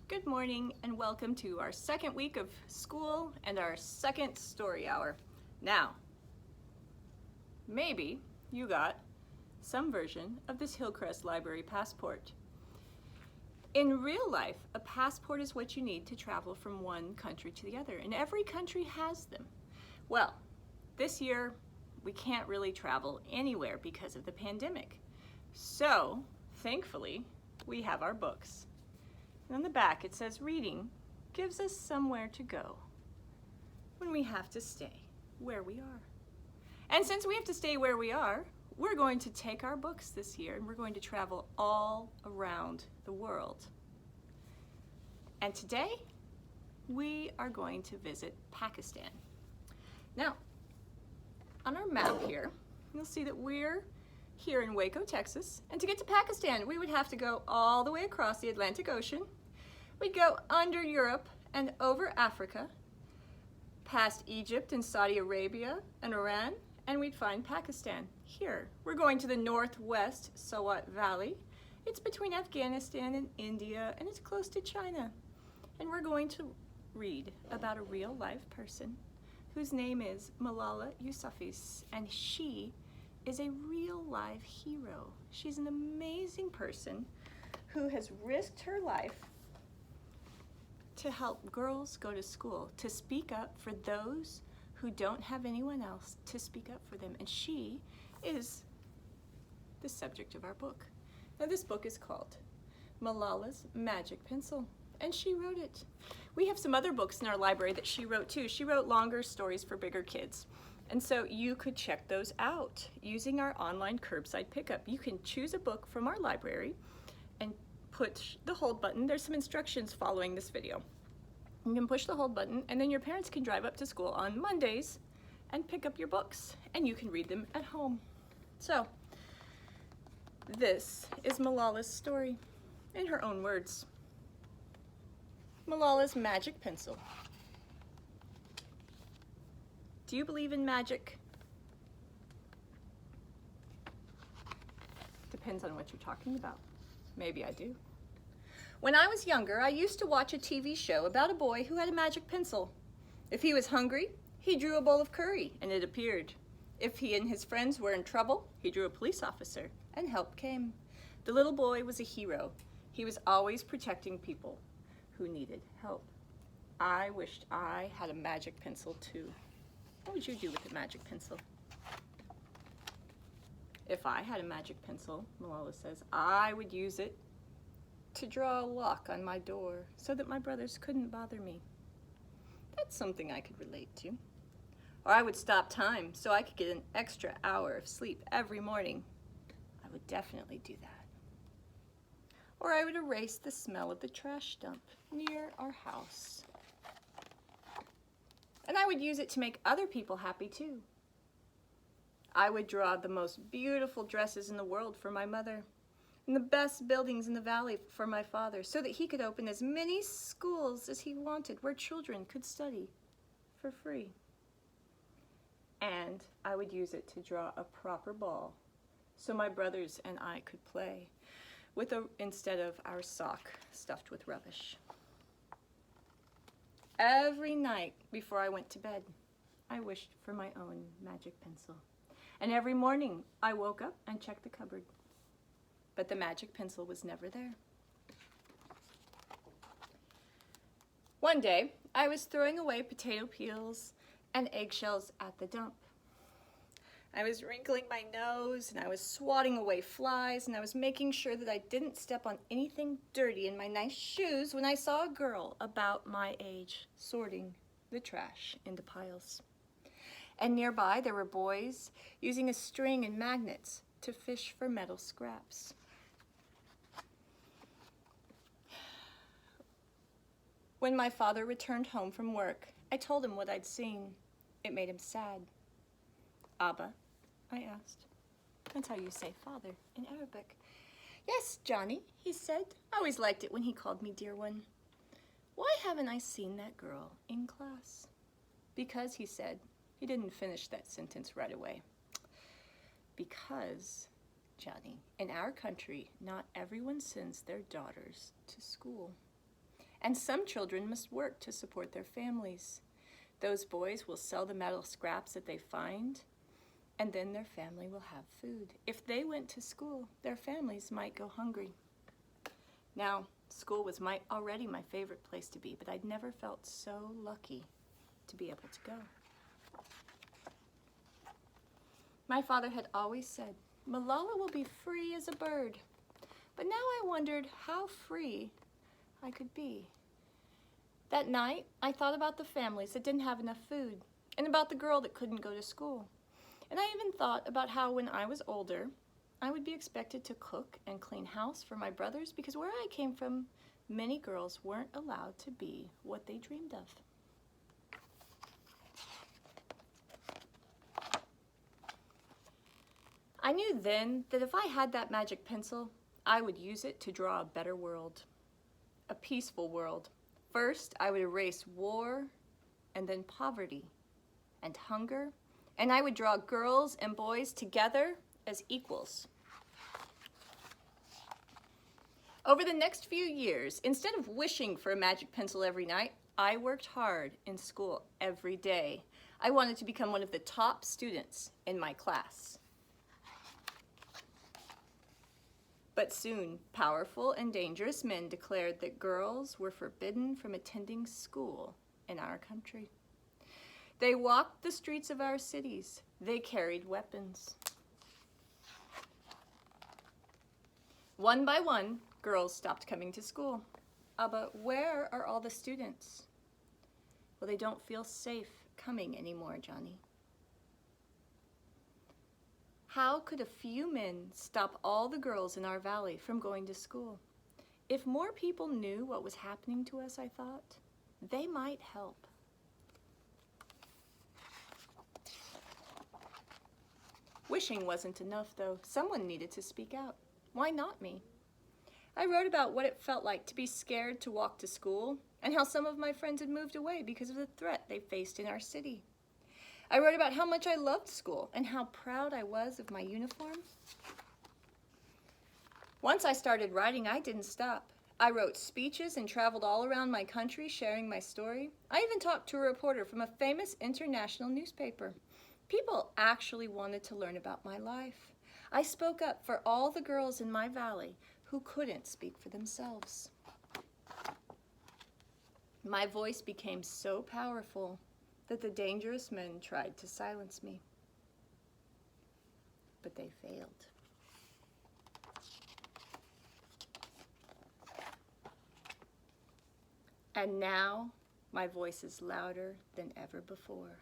Good morning and welcome to our second week of school and our second story hour. Now, maybe you got some version of this Hillcrest Library passport. In real life, a passport is what you need to travel from one country to the other, and every country has them. Well, this year we can't really travel anywhere because of the pandemic. So, thankfully, we have our books. And on the back it says reading gives us somewhere to go when we have to stay where we are. And since we have to stay where we are, we're going to take our books this year and we're going to travel all around the world. And today we are going to visit Pakistan. Now, on our map here, you'll see that we're here in Waco, Texas, and to get to Pakistan, we would have to go all the way across the Atlantic Ocean. We'd go under Europe and over Africa, past Egypt and Saudi Arabia and Iran, and we'd find Pakistan here. We're going to the northwest Swat Valley. It's between Afghanistan and India, and it's close to China. And we're going to read about a real-life person whose name is Malala Yousafzai, and she is a real-life hero. She's an amazing person who has risked her life to help girls go to school, to speak up for those who don't have anyone else to speak up for them. And she is the subject of our book. Now this book is called Malala's Magic Pencil, and she wrote it. We have some other books in our library that she wrote too. She wrote longer stories for bigger kids. And so you could check those out using our online curbside pickup. You can choose a book from our library and push the hold button. There's some instructions following this video. You can push the hold button and then your parents can drive up to school on Mondays and pick up your books and you can read them at home. So this is Malala's story in her own words. Malala's Magic Pencil. Do you believe in magic? Depends on what you're talking about. Maybe I do. When I was younger, I used to watch a TV show about a boy who had a magic pencil. If he was hungry, he drew a bowl of curry and it appeared. If he and his friends were in trouble, he drew a police officer and help came. The little boy was a hero. He was always protecting people who needed help. I wished I had a magic pencil too. What would you do with a magic pencil? If I had a magic pencil, Malala says, I would use it to draw a lock on my door so that my brothers couldn't bother me. That's something I could relate to. Or I would stop time so I could get an extra hour of sleep every morning. I would definitely do that. Or I would erase the smell of the trash dump near our house. And I would use it to make other people happy too. I would draw the most beautiful dresses in the world for my mother and the best buildings in the valley for my father so that he could open as many schools as he wanted where children could study for free. And I would use it to draw a proper ball so my brothers and I could play with instead of our sock stuffed with rubbish. Every night before I went to bed, I wished for my own magic pencil. And every morning I woke up and checked the cupboard. But the magic pencil was never there. One day, I was throwing away potato peels and eggshells at the dump. I was wrinkling my nose and I was swatting away flies and I was making sure that I didn't step on anything dirty in my nice shoes when I saw a girl about my age sorting the trash into piles. And nearby there were boys using a string and magnets to fish for metal scraps. When my father returned home from work, I told him what I'd seen. It made him sad. Abba, I asked. That's how you say father in Arabic. Yes, Johnny, he said. I always liked it when he called me dear one. Why haven't I seen that girl in class? Because, he said, he didn't finish that sentence right away. Because, Johnny, in our country, not everyone sends their daughters to school. And some children must work to support their families. Those boys will sell the metal scraps that they find, and then their family will have food. If they went to school, their families might go hungry. Now, school was already my favorite place to be, but I'd never felt so lucky to be able to go. My father had always said, Malala will be free as a bird. But now I wondered how free I could be. That night, I thought about the families that didn't have enough food, and about the girl that couldn't go to school. And I even thought about how when I was older, I would be expected to cook and clean house for my brothers, because where I came from, many girls weren't allowed to be what they dreamed of. I knew then that if I had that magic pencil, I would use it to draw a better world, a peaceful world. First, I would erase war, and then poverty and hunger, and I would draw girls and boys together as equals. Over the next few years, instead of wishing for a magic pencil every night, I worked hard in school every day. I wanted to become one of the top students in my class. But soon, powerful and dangerous men declared that girls were forbidden from attending school in our country. They walked the streets of our cities. They carried weapons. One by one, girls stopped coming to school. But where are all the students? Well, they don't feel safe coming anymore, Johnny. How could a few men stop all the girls in our valley from going to school? If more people knew what was happening to us, I thought, they might help. Wishing wasn't enough, though. Someone needed to speak out. Why not me? I wrote about what it felt like to be scared to walk to school, and how some of my friends had moved away because of the threat they faced in our city. I wrote about how much I loved school and how proud I was of my uniform. Once I started writing, I didn't stop. I wrote speeches and traveled all around my country sharing my story. I even talked to a reporter from a famous international newspaper. People actually wanted to learn about my life. I spoke up for all the girls in my valley who couldn't speak for themselves. My voice became so powerful that the dangerous men tried to silence me. But they failed. And now my voice is louder than ever before.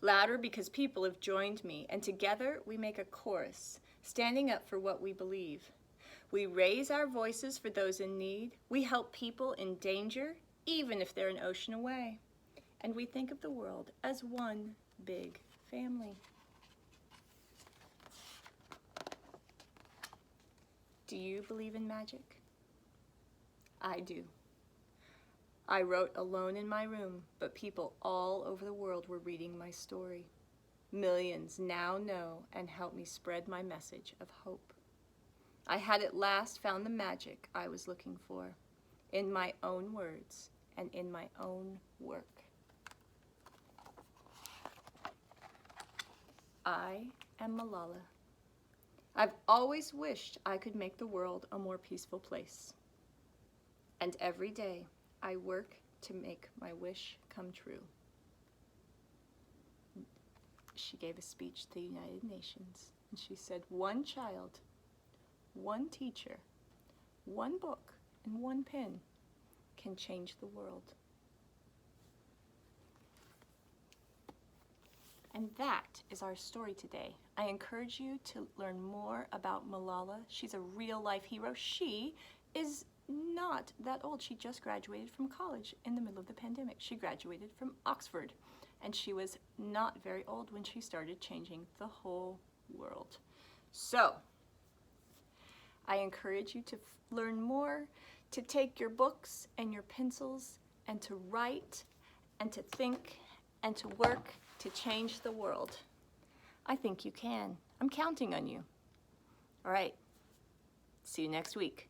Louder because people have joined me, and together we make a chorus, standing up for what we believe. We raise our voices for those in need. We help people in danger, even if they're an ocean away. And we think of the world as one big family. Do you believe in magic? I do. I wrote alone in my room, but people all over the world were reading my story. Millions now know and help me spread my message of hope. I had at last found the magic I was looking for, in my own words and in my own work. I am Malala. I've always wished I could make the world a more peaceful place. And every day I work to make my wish come true. She gave a speech to the United Nations, and she said, one child, one teacher, one book, and one pen can change the world. And that is our story today. I encourage you to learn more about Malala. She's a real-life hero. She is not that old. She just graduated from college in the middle of the pandemic. She graduated from Oxford, and she was not very old when she started changing the whole world. So, I encourage you to learn more, to take your books and your pencils, and to write, and to think, and to work to change the world. I think you can. I'm counting on you. All right. See you next week.